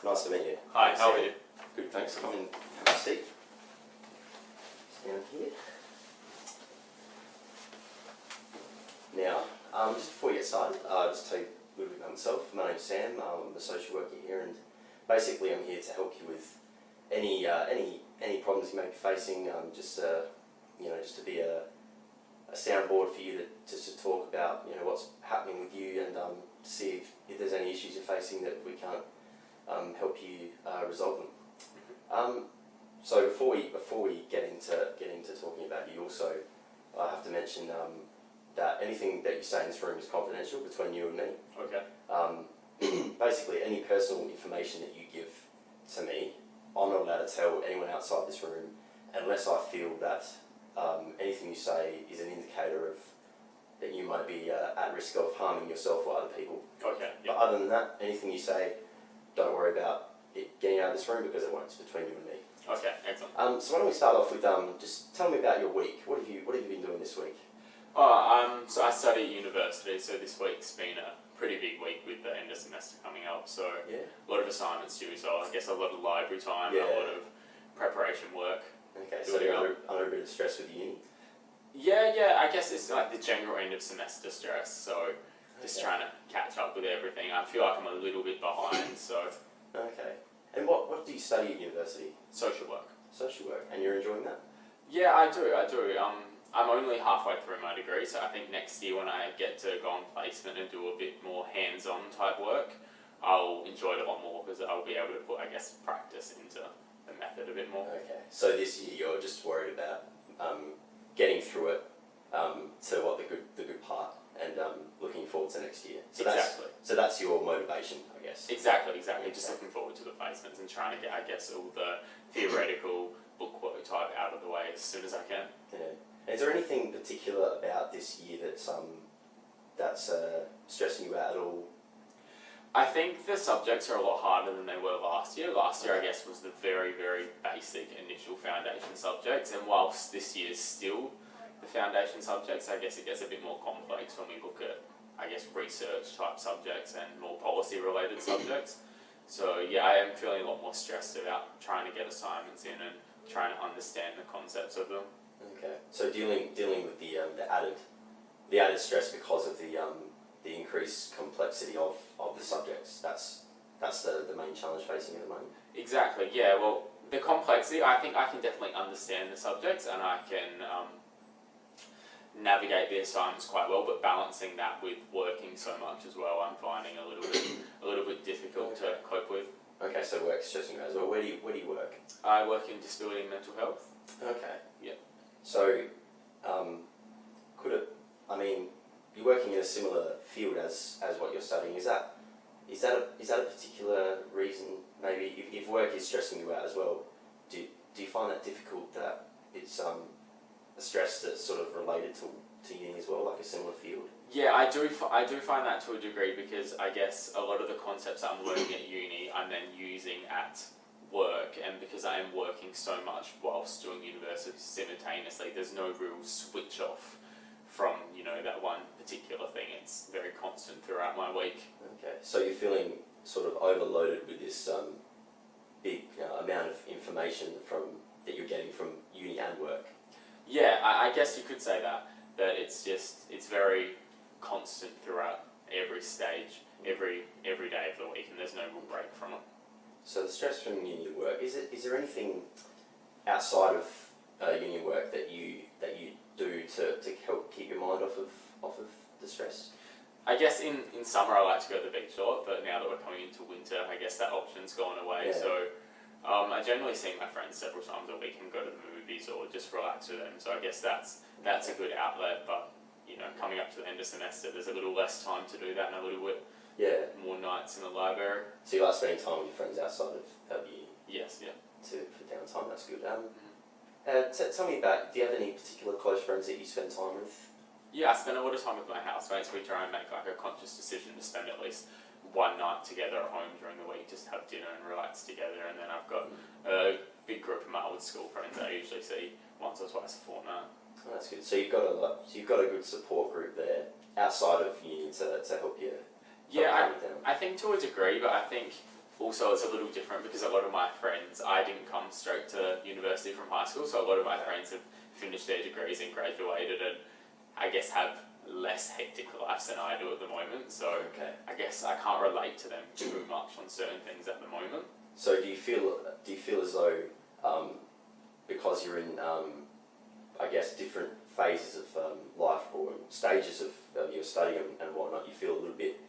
Nice to meet you. Hi, how are you? Good, thanks. Come and have a seat. Stand here. Now, just before we get started, I'll just tell you a little bit about myself. My name's Sam. I'm a social worker here, and basically I'm here to help you with any problems you may be facing. Just to be a soundboard for you to talk about what's happening with you, and to see if there's any issues you're facing that we can't help you resolve them. So before we get into talking about you, also I have to mention that anything that you say in this room is confidential between you and me. Okay. Basically, any personal information that you give to me, I'm not allowed to tell anyone outside this room unless I feel that anything you say is an indicator of that you might be at risk of harming yourself or other people. Okay. But other than that, anything you say, don't worry about it getting out of this room because it won't. It's between you and me. Okay, excellent. So why don't we start off with just tell me about your week. What have you been doing this week? So I study at university, so this week's been a pretty big week with the end of semester coming up. So Yeah. a lot of assignments due. So I guess a lot of library time, Yeah. a lot of preparation work. Okay, so you're under a bit of stress with uni. Yeah. I guess it's like the general end of semester stress. So just Okay. trying to catch up with everything. I feel like I'm a little bit behind. So Okay. And what do you study at university? social work. Social work. And you're enjoying that? Yeah, I do. I'm only halfway through my degree, so I think next year when I get to go on placement and do a bit more hands-on type work, I'll enjoy it a lot more because I'll be able to put, I guess, practice into the method a bit more. Okay. So this year you're just worried about getting through it to what the good part, and looking forward to next year. So Exactly. That's your motivation, I guess. Exactly. Just Okay. looking forward to the placements and trying to get, I guess, all the theoretical bookwork type out of the way as soon as I can. Yeah. Is there anything particular about this year that's stressing you out at all? I think the subjects are a lot harder than they were last year. Last year, I guess, was the very, very basic initial foundation subjects, and whilst this year is still the foundation subjects, I guess it gets a bit more complex when we look at, I guess, research type subjects and more policy related subjects. So yeah, I am feeling a lot more stressed about trying to get assignments in and trying to understand the concepts of them. Okay. So dealing with the added stress because of the increased complexity of the subjects. That's the main challenge facing at the moment. Exactly, yeah. Well, the complexity, I think I can definitely understand the subjects and I can navigate the assignments quite well, but balancing that with working so much as well, I'm finding a little bit difficult to cope with. Okay, so work's stressing you out as well. Where do you work? I work in disability and mental health. Okay. Yeah. So, you're working in a similar field as what you're studying. Is that a particular reason? Maybe if work is stressing you out as well, do you find that difficult that it's a stress that's sort of related to uni as well, like a similar field? Yeah, I do find that to a degree because I guess a lot of the concepts I'm learning at uni I'm then using at work, and because I am working so much whilst doing university simultaneously, there's no real switch off from that one particular thing. It's very constant throughout my week. Okay, so you're feeling sort of overloaded with this big amount of information that you're getting from uni and work. Yeah, I guess you could say that it's very constant throughout every stage, every day of the week, and there's no real break from it. So the stress from uni and work, is there anything outside of uni work that you do to help keep your mind off of the stress? I guess in summer I like to go to the beach a lot, but now that we're coming into winter, I guess that option's gone away. Yeah. So I generally see my friends several times a week and go to the movies or just relax with them. So I guess that's a good outlet. But coming up to the end of semester, there's a little less time to do that and a little bit more nights in the library. So you like spending time with your friends outside of uni? Yes, yeah. For downtime, that's good. Tell me about, do you have any particular close friends that you spend time with? Yeah, I spend a lot of time with my housemates. We try and make like a conscious decision to spend at least one night together at home during the week, just have dinner and relax together. And then I've got a big group of my old school friends that I usually see once or twice a fortnight. Oh, that's good. So you've got a good support group there outside of uni to help you. Yeah, I think to a degree, but I think also it's a little different because a lot of my friends, I didn't come straight to university from high school, so a lot of my friends have finished their degrees and graduated and I guess have less hectic lives than I do at the moment, so Okay. I guess I can't relate to them too much on certain things at the moment. So do you feel as though because you're in I guess different phases of life or stages of your study and whatnot, you feel a little bit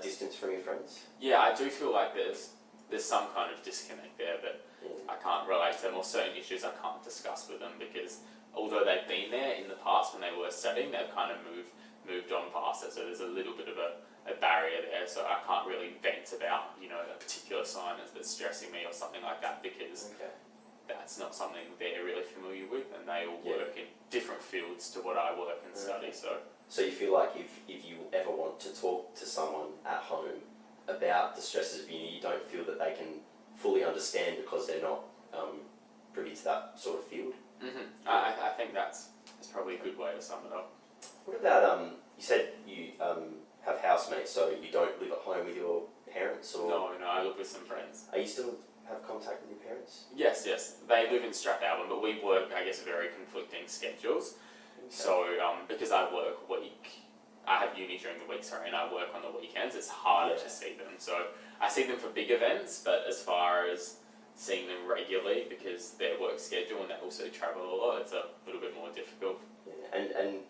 distant from your friends? Yeah, I do feel like there's some kind of disconnect there that I can't relate to them, or certain issues I can't discuss with them because although they've been there in the past when they were studying, they've kind of moved on past it, so there's a little bit of a barrier there, so I can't really vent about, you know, a particular assignment that's stressing me or something like that because that's not something they're really familiar with, and they all work in different fields to what I work and study, so. So you feel like if you ever want to talk to someone at home about the stresses of uni, you don't feel that they can fully understand because they're not privy to that sort of field? I think that's probably a good way to sum it up. What about, you said you have housemates, so you don't live at home with your parents? Or No, I live with some friends. Are you still have contact with your parents? Yes, they live in Strathalbyn, but we work, I guess, very conflicting schedules. So, because I work I have uni during the week, and I work on the weekends, it's harder to see them. So, I see them for big events, but as far as seeing them regularly, because their work schedule and they also travel a lot, it's a little bit more difficult. Yeah. And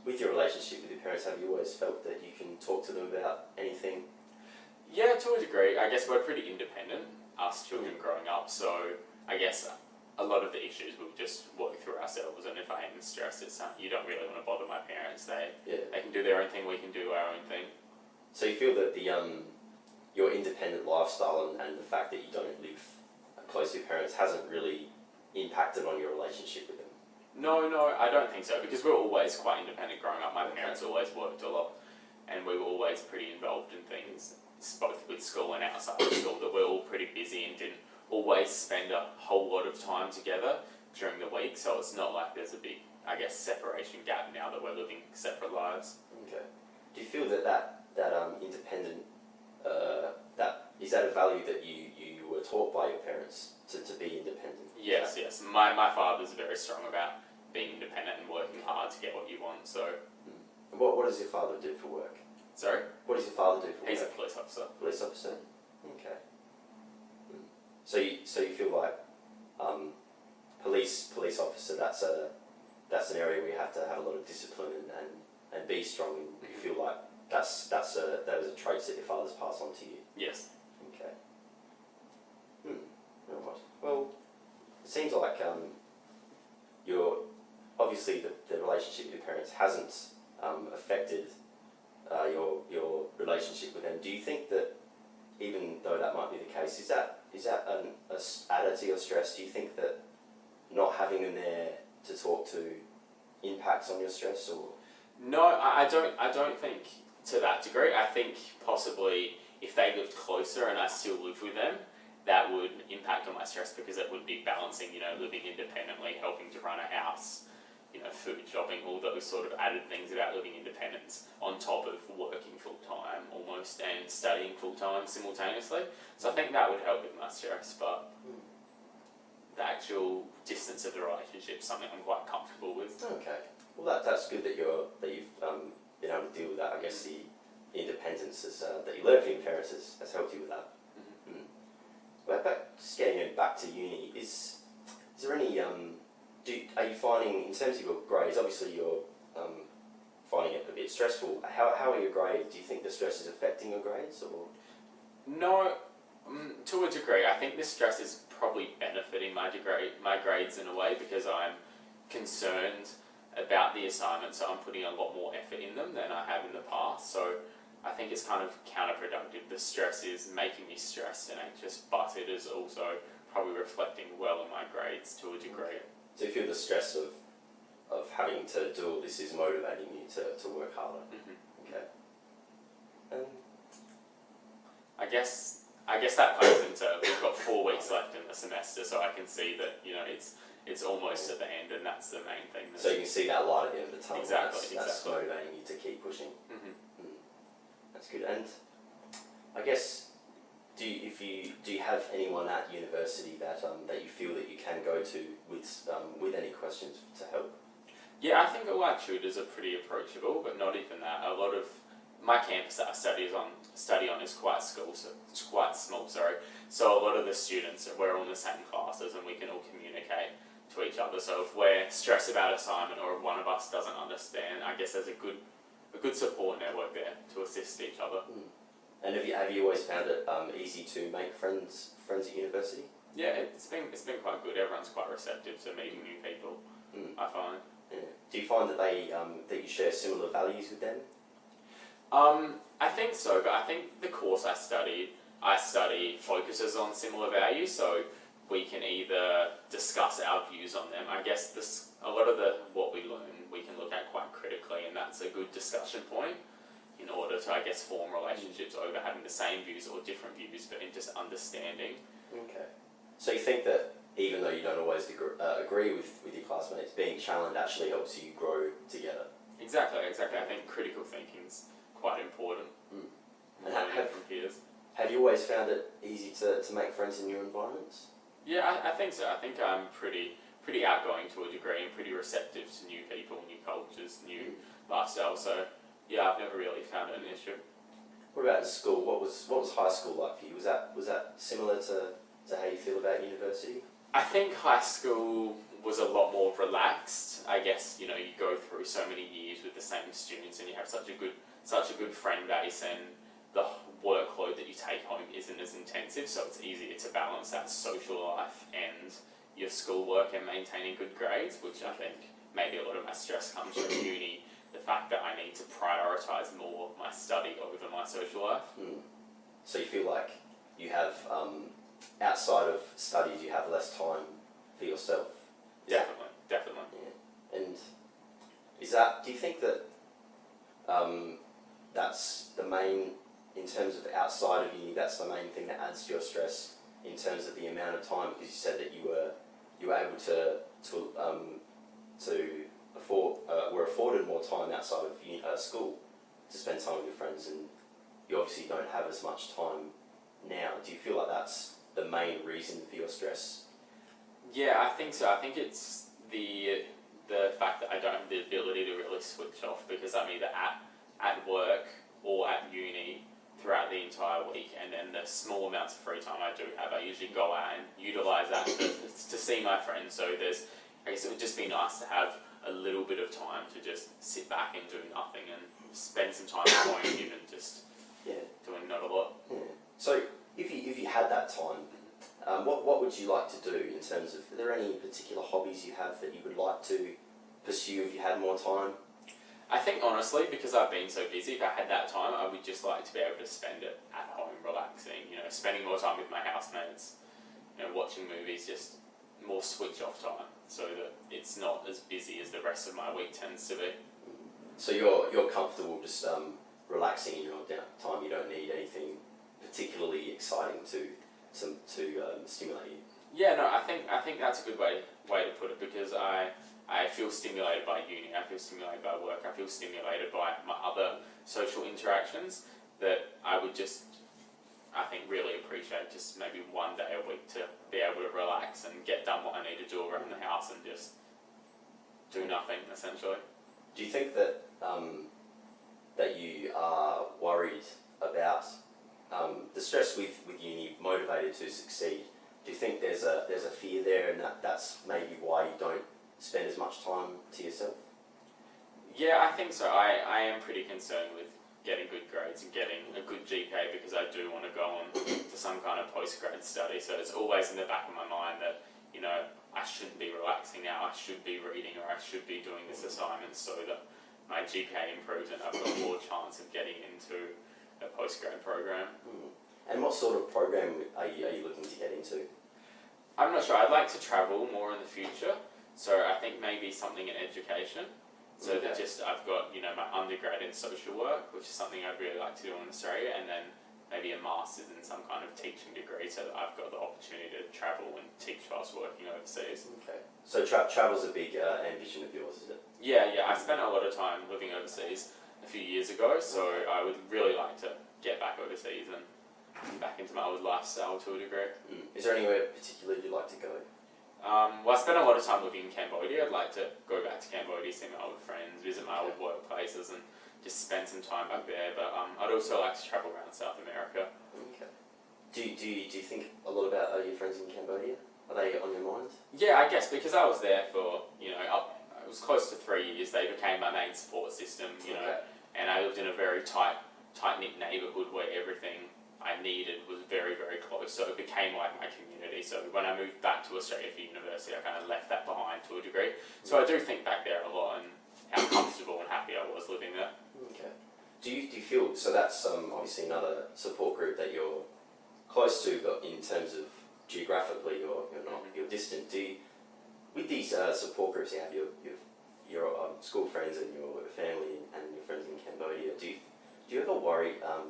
with your relationship with your parents, have you always felt that you can talk to them about anything? Yeah, to a degree. I guess we're pretty independent, us children growing up, so I guess a lot of the issues we'll just work through ourselves, and if I am stressed, you don't really want to bother my parents. They can do their own thing, we can do our own thing. So you feel that your independent lifestyle and the fact that you don't live close to your parents hasn't really impacted on your relationship with them? No, I don't think so, because we're always quite independent growing up. My parents always worked a lot, and we were always pretty involved in things, both with school and outside of school, that we're all pretty busy and didn't always spend a whole lot of time together during the week, so it's not like there's a big, I guess, separation gap now that we're living separate lives. Okay. Do you feel that independent, is that a value that you were taught by your parents to be independent? Yes. My father's very strong about being independent and working hard to get what you want, so. And what does your father do for work? Sorry? What does your father do for work? He's a police officer. Police officer? Okay. So you feel like police officer, that's an area where you have to have a lot of discipline and be strong, and you feel like that is a trait that your father's passed on to you? Yes. Okay. Alright. Well, it seems like obviously the relationship with your parents hasn't affected your relationship with them. Do you think that, even though that might be the case, is that an added to your stress? Do you think that not having them there to talk to impacts on your stress, or? No, I don't think to that degree. I think possibly if they lived closer and I still live with them, that would impact on my stress, because it would be balancing, living independently, helping to run a house, food, shopping, all those sort of added things about living independence on top of working full time almost and studying full time simultaneously. So I think that would help with my stress, but the actual distance of the relationship is something I'm quite comfortable with. Okay. Well, that's good that you've been able to deal with that. I guess the independence that you learned from your parents has helped you with that. Well, just getting back to uni, is there any are you finding, in terms of your grades, obviously you're finding it a bit stressful. How are your grades? Do you think the stress is affecting your grades, or? No, to a degree. I think the stress is probably benefiting my grades in a way, because I'm concerned about the assignments, so I'm putting a lot more effort in them than I have in the past. So I think it's kind of counterproductive. The stress is making me stressed and anxious, but it is also probably reflecting well in my grades to a degree. So you feel the stress of having to do all this is motivating you to work harder? Okay. I guess that plays into, we've got 4 weeks left in the semester, so I can see that it's almost at the end, and that's the main thing. So you can see that light at the end of the tunnel. Exactly. That's motivating you to keep pushing. That's good. And I guess do you have anyone at university that that you feel that you can go to with any questions to help? Yeah, I think all our tutors are pretty approachable, but not even that. A lot of my campus that I study on is quite small. So a lot of the students, we're all in the same classes and we can all communicate to each other. So if we're stressed about assignment or if one of us doesn't understand, I guess there's a good support network there to assist each other. And have you always found it easy to make friends at university? Yeah, it's been quite good. Everyone's quite receptive to meeting new people. I find. Yeah. Do you find that that you share similar values with them? I think so, but I think the course I study focuses on similar values, so we can either discuss our views on them. I guess a lot of what we learn we can look at quite critically, and that's a good discussion point in order to, I guess, form relationships over having the same views or different views, but in just understanding. Okay. So you think that even though you don't always agree with your classmates, being challenged actually helps you grow together? Exactly. I think critical thinking's quite important. And from peers. Have you always found it easy to make friends in your environments? Yeah, I think so. I think I'm pretty outgoing to a degree and pretty receptive to new people, new cultures, new lifestyles. So yeah, I've never really found it an issue. What about in school? What was high school like for you? Was that similar to how you feel about university? I think high school was a lot more relaxed. I guess you go through so many years with the same students, and you have such a good friend base, and the workload that you take home isn't as intensive, so it's easier to balance that social life and your schoolwork and maintaining good grades, which I think maybe a lot of my stress comes from uni, the fact that I need to prioritise more my study over my social life. So you feel like you have, outside of studies, you have less time for yourself? Definitely. Yeah. And do you think that that's the main, in terms of outside of uni, that's the main thing that adds to your stress in terms of the amount of time? Because you said that you were able to were afforded more time outside of school to spend time with your friends, and you obviously don't have as much time now. Do you feel like that's the main reason for your stress? Yeah, I think so. I think it's the fact that I don't have the ability to really switch off, because I'm either at work or at uni throughout the entire week, and then the small amounts of free time I do have, I usually go out and utilise that to see my friends. So I guess it would just be nice to have a little bit of time to just sit back and do nothing and spend some time at home, even just doing not a lot. Yeah. So if you had that time, what would you like to do in terms of, are there any particular hobbies you have that you would like to pursue if you had more time? I think honestly, because I've been so busy, if I had that time, I would just like to be able to spend it at home, relaxing, spending more time with my housemates, watching movies, just more switch off time, so that it's not as busy as the rest of my week tends to be. So you're comfortable just relaxing in your own time. You don't need anything particularly exciting to stimulate you. Yeah, no, I think that's a good way to put it, because I feel stimulated by uni, I feel stimulated by work, I feel stimulated by my other social interactions, that I would just, I think, really appreciate just maybe one day a week to be able to relax and get done what I need to do around the house and just do nothing, essentially. Do you think that that you are worried about the stress with uni, motivated to succeed? Do you think there's a fear there, and that's maybe why you don't spend as much time to yourself? Yeah, I think so. I am pretty concerned with getting good grades and getting a good GPA, because I do want to go on to some kind of postgrad study. So it's always in the back of my mind that, I shouldn't be relaxing now, I should be reading, or I should be doing this assignment, so that my GPA improves and I've got more chance of getting into a postgrad program. And what sort of program are you looking to get into? I'm not sure. I'd like to travel more in the future, so I think maybe something in education. So that just, I've got, my undergrad in social work, which is something I'd really like to do in Australia, and then maybe a master's in some kind of teaching degree, so that I've got the opportunity to travel and teach whilst working overseas. Okay. So travel's a big ambition of yours, is it? Yeah. I spent a lot of time living overseas a few years ago, so I would really like to get back overseas and back into my old lifestyle to a degree. Is there anywhere particular you'd like to go? Well, I spent a lot of time living in Cambodia. I'd like to go back to Cambodia, see my old friends, visit my old workplaces, and just spend some time back there. But I'd also like to travel around South America. Okay. Do you think a lot about your friends in Cambodia? Are they on your mind? Yeah, I guess because I was there for, it was close to 3 years. They became my main support system, and I lived in a very tight-knit neighbourhood where everything I needed was very, very close. So it became like my community. So when I moved back to Australia for university, I kind of left that behind to a degree. So I do think back there a lot and how comfortable and happy I was living there. Okay. Do you feel, so that's obviously another support group that you're close to, but in terms of geographically you're not, you're distant. With these support groups you have, your school friends and your family and your friends in Cambodia, do you ever worry, are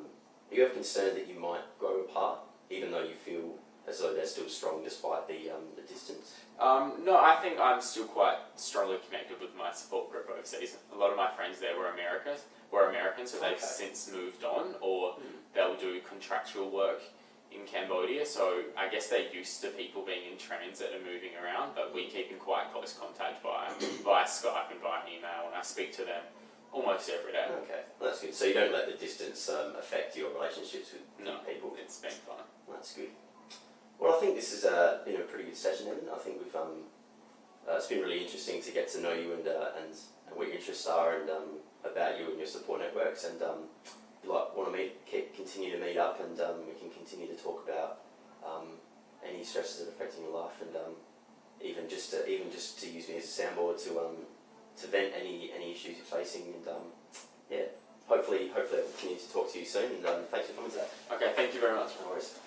you ever concerned that you might grow apart, even though you feel as though they're still strong despite the distance? No, I think I'm still quite strongly connected with my support group overseas. A lot of my friends there were Americans, so they've since moved on, or they'll do contractual work in Cambodia, so I guess they're used to people being in transit and moving around, but we keep in quite close contact via Skype and via email, and I speak to them almost every day. Okay, well, that's good. So you don't let the distance affect your relationships with people? It's been fun. That's good. Well, I think this has been a pretty good session, Evan. I think we've it's been really interesting to get to know you and what your interests are and about you and your support networks, and want to continue to meet up, and we can continue to talk about any stresses that are affecting your life, and even just to use me as a soundboard to vent any issues you're facing, and hopefully I'll continue to talk to you soon, and thanks for coming today. Okay, thank you very much. No worries.